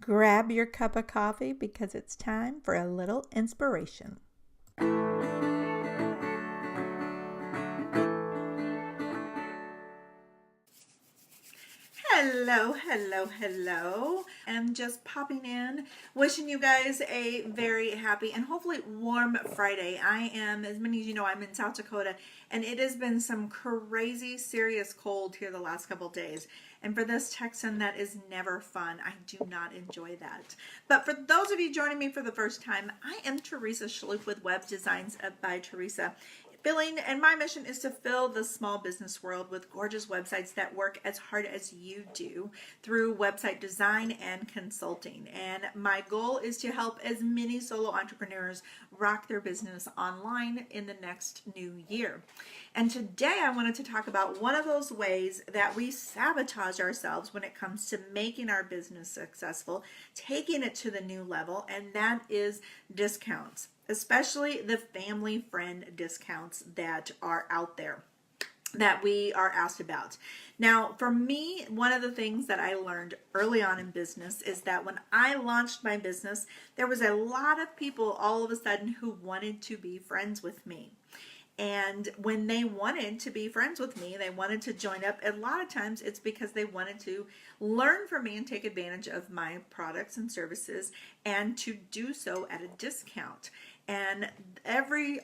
Grab your cup of coffee because it's time for a little inspiration. Hello, hello, hello. I'm just popping in, wishing you guys a very happy and hopefully warm Friday. I am, as many of you know, I'm in South Dakota, and it has been some crazy, serious cold here the last couple of days. And for this Texan, that is never fun. I do not enjoy that. But for those of you joining me for the first time, I am Teresa Schlup with Web Designs by Teresa. And my mission is to fill the small business world with gorgeous websites that work as hard as you do through website design and consulting. And my goal is to help as many solo entrepreneurs rock their business online in the next new year. And today I wanted to talk about one of those ways that we sabotage ourselves when it comes to making our business successful, taking it to the new level, and that is discounts, especially the family friend discounts that are out there that we are asked about. Now, for me, one of the things that I learned early on in business is that when I launched my business, there was a lot of people all of a sudden who wanted to be friends with me. And when they wanted to be friends with me, they wanted to join up. A lot of times it's because they wanted to learn from me and take advantage of my products and services and to do so at a discount. And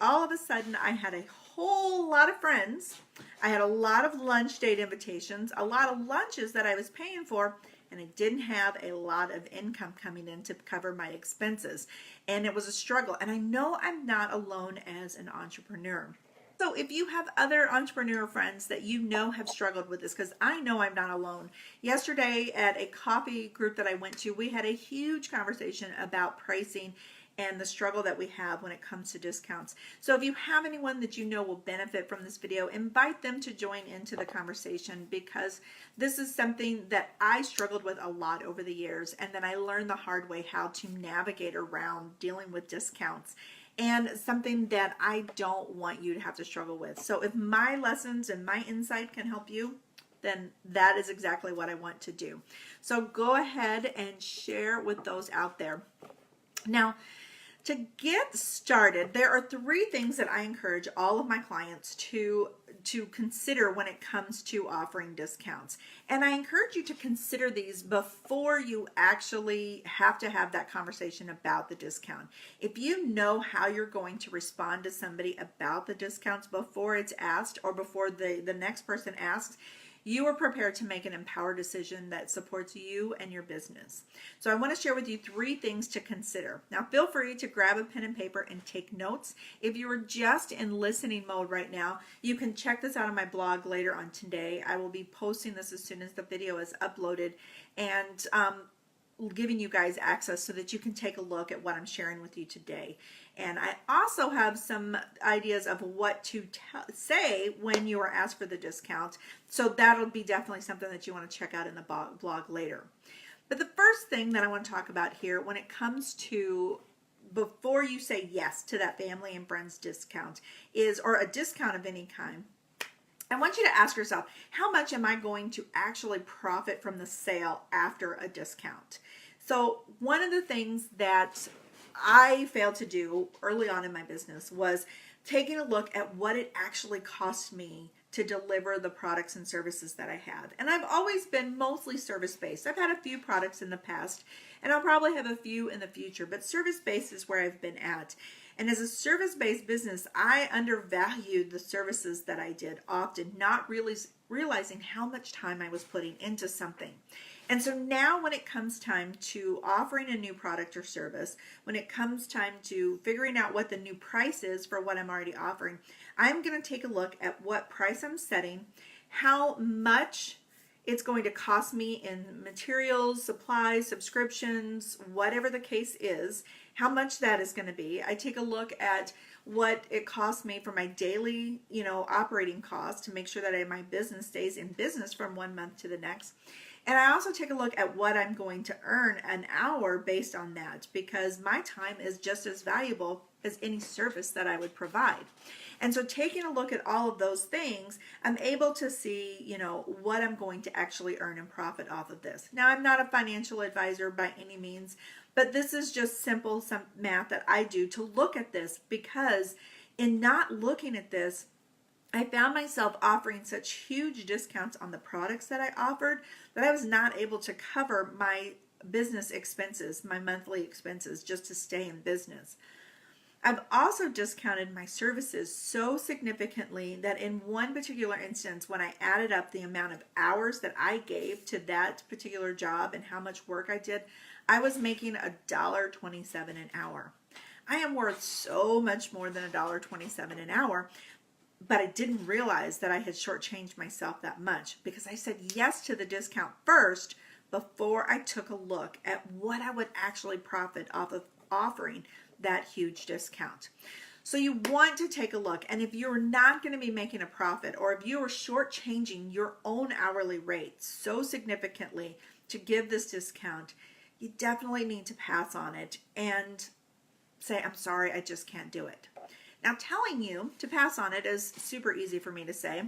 all of a sudden I had a whole lot of friends. I had a lot of lunch date invitations, a lot of lunches that I was paying for, and I didn't have a lot of income coming in to cover my expenses. And it was a struggle. And I know I'm not alone as an entrepreneur. So if you have other entrepreneur friends that you know have struggled with this, because I know I'm not alone. Yesterday at a coffee group that I went to, we had a huge conversation about pricing and the struggle that we have when it comes to discounts. So if you have anyone that you know will benefit from this video, invite them to join into the conversation, because this is something that I struggled with a lot over the years, and then I learned the hard way how to navigate around dealing with discounts, and something that I don't want you to have to struggle with. So if my lessons and my insight can help you, then that is exactly what I want to do. So go ahead and share with those out there. Now, to get started, there are three things that I encourage all of my clients to consider when it comes to offering discounts. And I encourage you to consider these before you actually have to have that conversation about the discount. If you know how you're going to respond to somebody about the discounts before it's asked, or before the next person asks, you are prepared to make an empowered decision that supports you and your business. So I want to share with you three things to consider. Now, feel free to grab a pen and paper and take notes. If you are just in listening mode right now, you can check this out on my blog later on today. I will be posting this as soon as the video is uploaded, and giving you guys access so that you can take a look at what I'm sharing with you today. And I also have some ideas of what to say when you are asked for the discount. So that'll be definitely something that you want to check out in the blog later. But the first thing that I want to talk about here when it comes to before you say yes to that family and friends discount is, or a discount of any kind, I want you to ask yourself, how much am I going to actually profit from the sale after a discount? So one of the things that I failed to do early on in my business was taking a look at what it actually cost me to deliver the products and services that I had. And I've always been mostly service-based. I've had a few products in the past, and I'll probably have a few in the future, but service-based is where I've been at. And as a service-based business, I undervalued the services that I did often, not really realizing how much time I was putting into something. And so now when it comes time to offering a new product or service, when it comes time to figuring out what the new price is for what I'm already offering, I'm going to take a look at what price I'm setting, how much it's going to cost me in materials, supplies, subscriptions, whatever the case is, how much that is going to be. I take a look at what it costs me for my daily, operating costs to make sure that my business stays in business from one month to the next. And I also take a look at what I'm going to earn an hour based on that, because my time is just as valuable as any service that I would provide. And so taking a look at all of those things, I'm able to see, what I'm going to actually earn and profit off of this. Now, I'm not a financial advisor by any means, but this is just some math that I do to look at this, because in not looking at this, I found myself offering such huge discounts on the products that I offered that I was not able to cover my business expenses, my monthly expenses, just to stay in business. I've also discounted my services so significantly that in one particular instance, when I added up the amount of hours that I gave to that particular job and how much work I did, I was making $1.27 an hour. I am worth so much more than $1.27 an hour, but I didn't realize that I had shortchanged myself that much, because I said yes to the discount first before I took a look at what I would actually profit off of offering that huge discount. So you want to take a look, and if you're not going to be making a profit, or if you are shortchanging your own hourly rate so significantly to give this discount, you definitely need to pass on it and say, I'm sorry, I just can't do it. Now, telling you to pass on it is super easy for me to say,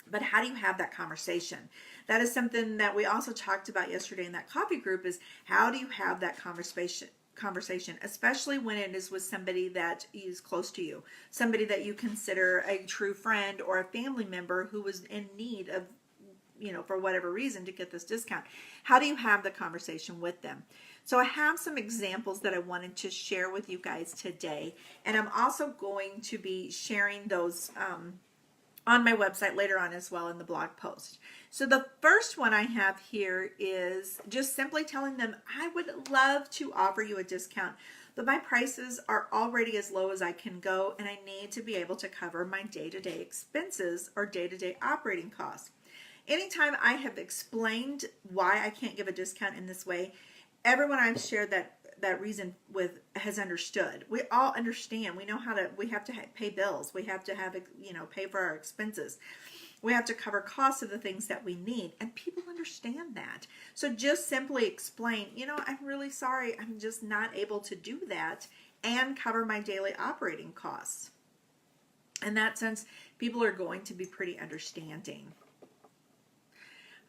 but how do you have that conversation? That is something that we also talked about yesterday in that coffee group, is how do you have that conversation, especially when it is with somebody that is close to you, somebody that you consider a true friend or a family member who was in need of, for whatever reason, to get this discount. How do you have the conversation with them? So I have some examples that I wanted to share with you guys today, and I'm also going to be sharing those on my website later on as well in the blog post. So the first one I have here is just simply telling them, I would love to offer you a discount, but my prices are already as low as I can go, and I need to be able to cover my day-to-day expenses or day-to-day operating costs. Anytime I have explained why I can't give a discount in this way, everyone I've shared that reason with has understood. We all understand. We know we have to pay bills. We have to pay for our expenses. We have to cover costs of the things that we need, and people understand that. So just simply explain, I'm really sorry, I'm just not able to do that and cover my daily operating costs. In that sense, people are going to be pretty understanding.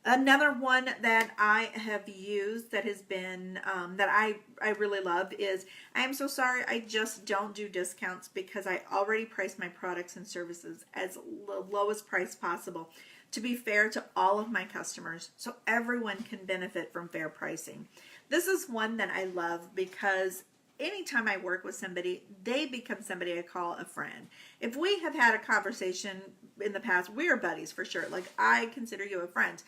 Another one that I have used that has been, that I really love is, I am so sorry, I just don't do discounts because I already price my products and services as the lowest price possible to be fair to all of my customers so everyone can benefit from fair pricing. This is one that I love because anytime I work with somebody, they become somebody I call a friend. If we have had a conversation in the past, we are buddies for sure. Like, I consider you a friend.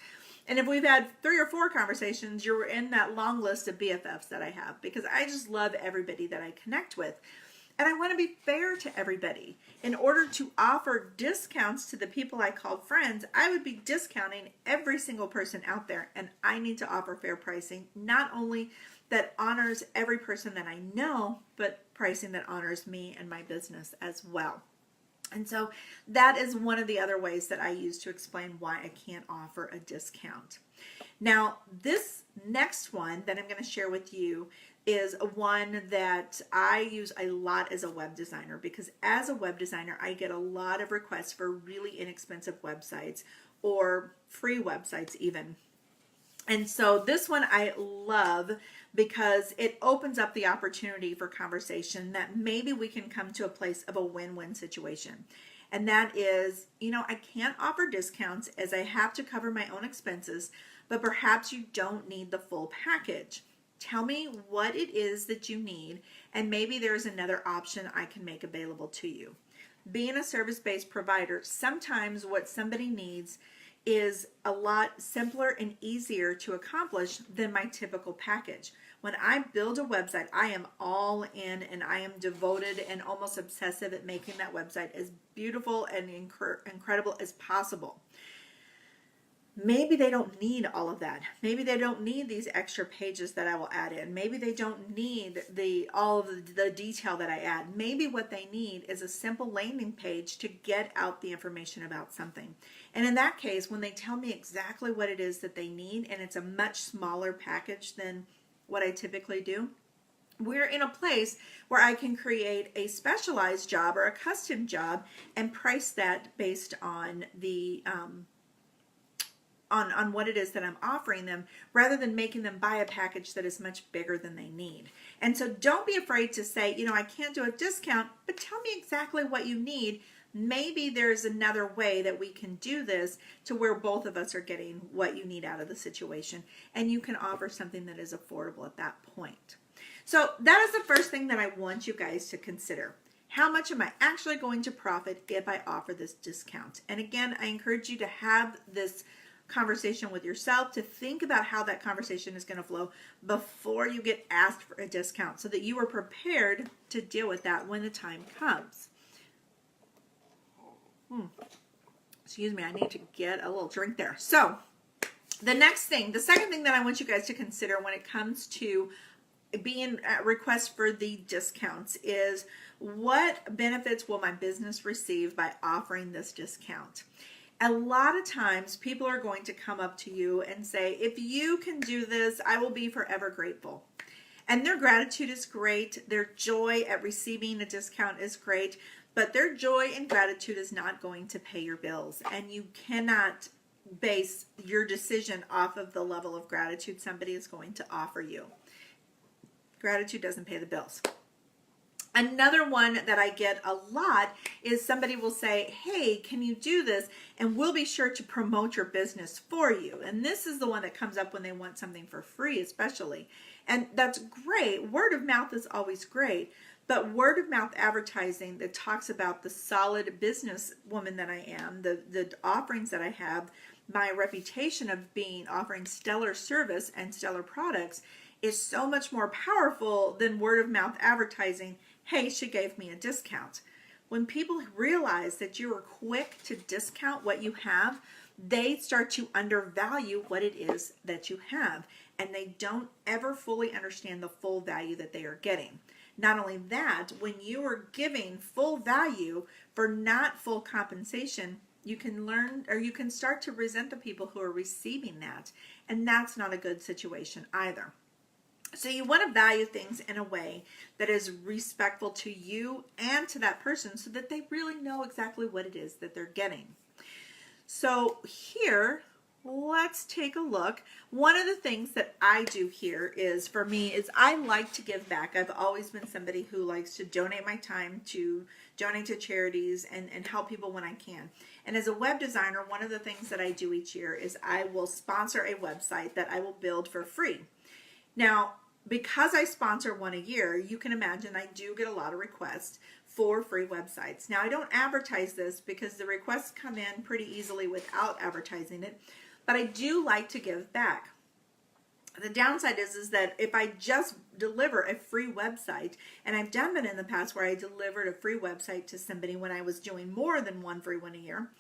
And if we've had 3 or 4 conversations, you're in that long list of BFFs that I have, because I just love everybody that I connect with. And I want to be fair to everybody. In order to offer discounts to the people I call friends, I would be discounting every single person out there. And I need to offer fair pricing, not only that honors every person that I know, but pricing that honors me and my business as well. And so that is one of the other ways that I use to explain why I can't offer a discount. Now, this next one that I'm going to share with you is one that I use a lot as a web designer, because as a web designer, I get a lot of requests for really inexpensive websites or free websites even. And so this one I love because it opens up the opportunity for conversation that maybe we can come to a place of a win-win situation. And that is, I can't offer discounts as I have to cover my own expenses, but perhaps you don't need the full package. Tell me what it is that you need, and maybe there's another option I can make available to you. Being a service-based provider, sometimes what somebody needs is a lot simpler and easier to accomplish than my typical package. When I build a website, I am all in, and I am devoted and almost obsessive at making that website as beautiful and incredible as possible. maybe they don't need all of that. Maybe they don't need these extra pages that I will add in. Maybe they don't need all of the detail that I add. Maybe what they need is a simple landing page to get out the information about something. And in that case, when they tell me exactly what it is that they need, and it's a much smaller package than what I typically do, we're in a place where I can create a specialized job or a custom job and price that based on the on what it is that I'm offering them, rather than making them buy a package that is much bigger than they need. And so don't be afraid to say, I can't do a discount, but tell me exactly what you need. Maybe there's another way that we can do this to where both of us are getting what you need out of the situation, and you can offer something that is affordable at that point. So that is the first thing that I want you guys to consider. How much am I actually going to profit if I offer this discount? And again, I encourage you to have this conversation with yourself, to think about how that conversation is going to flow before you get asked for a discount, so that you are prepared to deal with that when the time comes. Excuse me, I need to get a little drink there. So the second thing that I want you guys to consider when it comes to being at request for the discounts is, what benefits will my business receive by offering this discount? A lot of times people are going to come up to you and say, if you can do this, I will be forever grateful. And their gratitude is great. Their joy at receiving a discount is great, but their joy and gratitude is not going to pay your bills. And you cannot base your decision off of the level of gratitude somebody is going to offer you. Gratitude doesn't pay the bills. Another one that I get a lot is somebody will say, hey, can you do this? And we'll be sure to promote your business for you. And this is the one that comes up when they want something for free, especially. And that's great. Word of mouth is always great. But word of mouth advertising that talks about the solid business woman that I am, the offerings that I have, my reputation of offering stellar service and stellar products, is so much more powerful than word of mouth advertising. Hey, she gave me a discount. When people realize that you are quick to discount what you have, they start to undervalue what it is that you have, and they don't ever fully understand the full value that they are getting. Not only that, when you are giving full value for not full compensation, you can learn, or you can start to resent the people who are receiving that, and that's not a good situation either. So you want to value things in a way that is respectful to you and to that person, so that they really know exactly what it is that they're getting. So here, let's take a look. One of the things that I do here is, for me, is I like to give back. I've always been somebody who likes to donate my time, to donate to charities, and help people when I can. And as a web designer, one of the things that I do each year is I will sponsor a website that I will build for free. Now, because I sponsor one a year, you can imagine I do get a lot of requests for free websites. Now, I don't advertise this because the requests come in pretty easily without advertising it, but I do like to give back. The downside is that if I just deliver a free website, and I've done it in the past where I delivered a free website to somebody when I was doing more than one free one a year,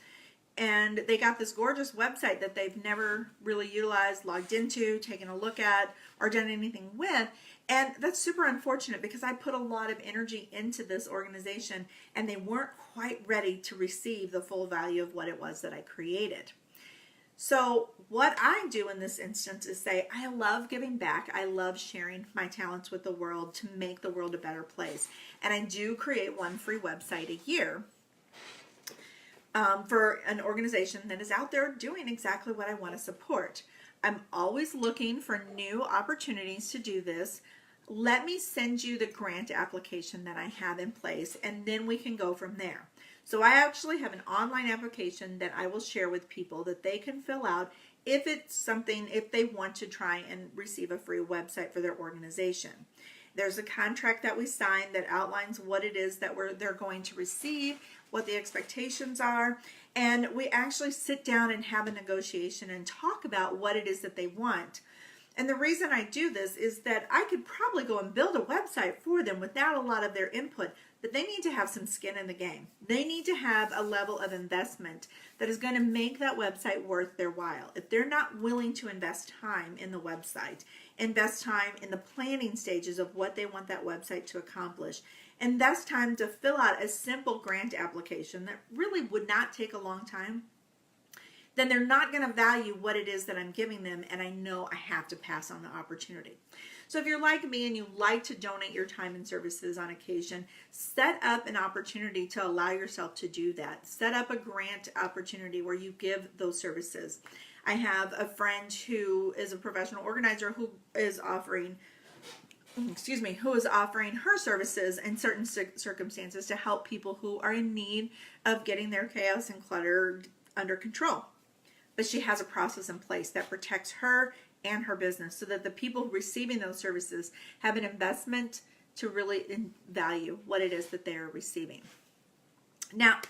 and they got this gorgeous website that they've never really utilized, logged into, taken a look at, or done anything with. And that's super unfortunate, because I put a lot of energy into this organization and they weren't quite ready to receive the full value of what it was that I created. So what I do in this instance is say, I love giving back. I love sharing my talents with the world to make the world a better place. And I do create one free website a year for an organization that is out there doing exactly what I want to support. I'm always looking for new opportunities to do this. Let me send you the grant application that I have in place, and then we can go from there. So I actually have an online application that I will share with people that they can fill out if it's something, if they want to try and receive a free website for their organization. There's a contract that we sign that outlines what it is that they're going to receive, what the expectations are, and we actually sit down and have a negotiation and talk about what it is that they want. And the reason I do this is that I could probably go and build a website for them without a lot of their input, but they need to have some skin in the game. They need to have a level of investment that is going to make that website worth their while. If they're not willing to invest time in the website, invest time in the planning stages of what they want that website to accomplish, invest time to fill out a simple grant application that really would not take a long time, then they're not going to value what it is that I'm giving them, and I know I have to pass on the opportunity. So if you're like me and you like to donate your time and services on occasion, set up an opportunity to allow yourself to do that. Set up a grant opportunity where you give those services. I have a friend who is a professional organizer who is offering her services in certain circumstances to help people who are in need of getting their chaos and clutter under control. But she has a process in place that protects her and her business so that the people receiving those services have an investment to really value what it is that they are receiving. Now,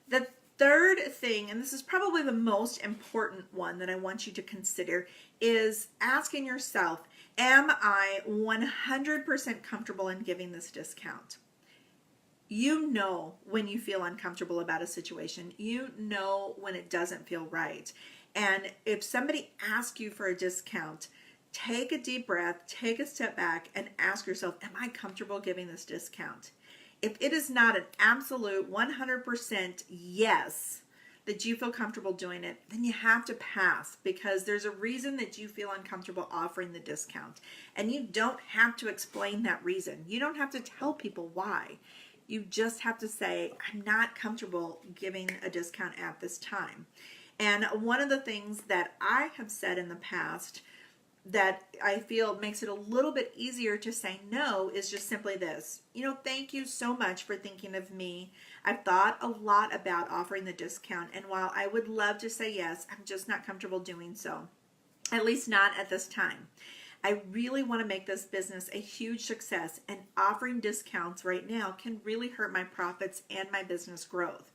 the third thing, and this is probably the most important one that I want you to consider, is asking yourself, am I 100% comfortable in giving this discount? You know when you feel uncomfortable about a situation. You know when it doesn't feel right. And if somebody asks you for a discount, take a deep breath, take a step back, and ask yourself, am I comfortable giving this discount? If it is not an absolute 100% yes that you feel comfortable doing it, then you have to pass, because there's a reason that you feel uncomfortable offering the discount. And you don't have to explain that reason. You don't have to tell people why. You just have to say, I'm not comfortable giving a discount at this time. And one of the things that I have said in the past that I feel makes it a little bit easier to say no is just simply this. Thank you so much for thinking of me. I've thought a lot about offering the discount, and while I would love to say yes, I'm just not comfortable doing so, at least not at this time. I really want to make this business a huge success, and offering discounts right now can really hurt my profits and my business growth.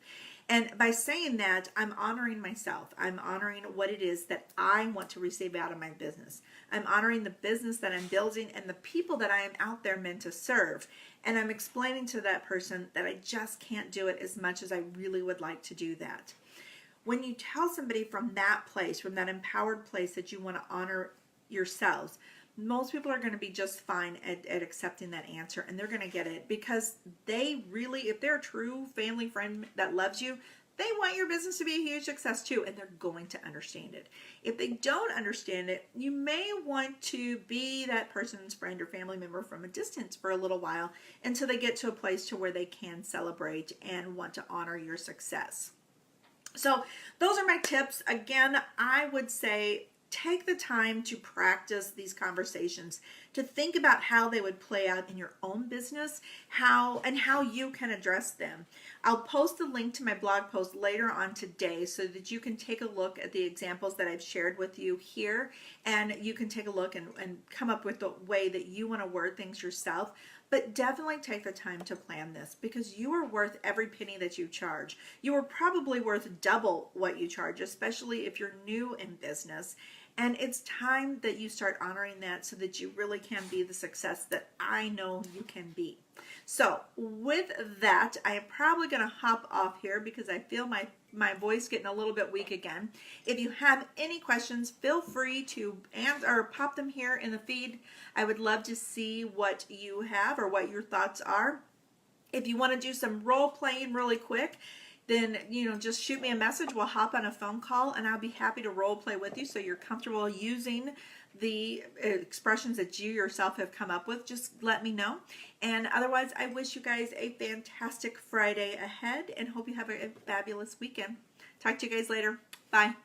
And by saying that, I'm honoring myself. I'm honoring what it is that I want to receive out of my business. I'm honoring the business that I'm building and the people that I am out there meant to serve. And I'm explaining to that person that I just can't do it as much as I really would like to do that. When you tell somebody from that place, from that empowered place, that you want to honor yourselves, most people are going to be just fine at accepting that answer, and they're going to get it because they really, if they're a true family friend that loves you, they want your business to be a huge success too, and they're going to understand it. If they don't understand it, you may want to be that person's friend or family member from a distance for a little while until they get to a place to where they can celebrate and want to honor your success. So those are my tips. Again, I would say take the time to practice these conversations, to think about how they would play out in your own business, how you can address them. I'll post a link to my blog post later on today so that you can take a look at the examples that I've shared with you here, and you can take a look and come up with the way that you want to word things yourself. But definitely take the time to plan this, because you are worth every penny that you charge. You are probably worth double what you charge, especially if you're new in business. And it's time that you start honoring that so that you really can be the success that I know you can be. So with that, I am probably going to hop off here because I feel my voice getting a little bit weak again. If you have any questions, feel free to pop them here in the feed. I would love to see what you have or what your thoughts are. If you want to do some role playing really quick, then just shoot me a message. We'll hop on a phone call and I'll be happy to role play with you so you're comfortable using the expressions that you yourself have come up with. Just let me know. And otherwise, I wish you guys a fantastic Friday ahead and hope you have a fabulous weekend. Talk to you guys later. Bye.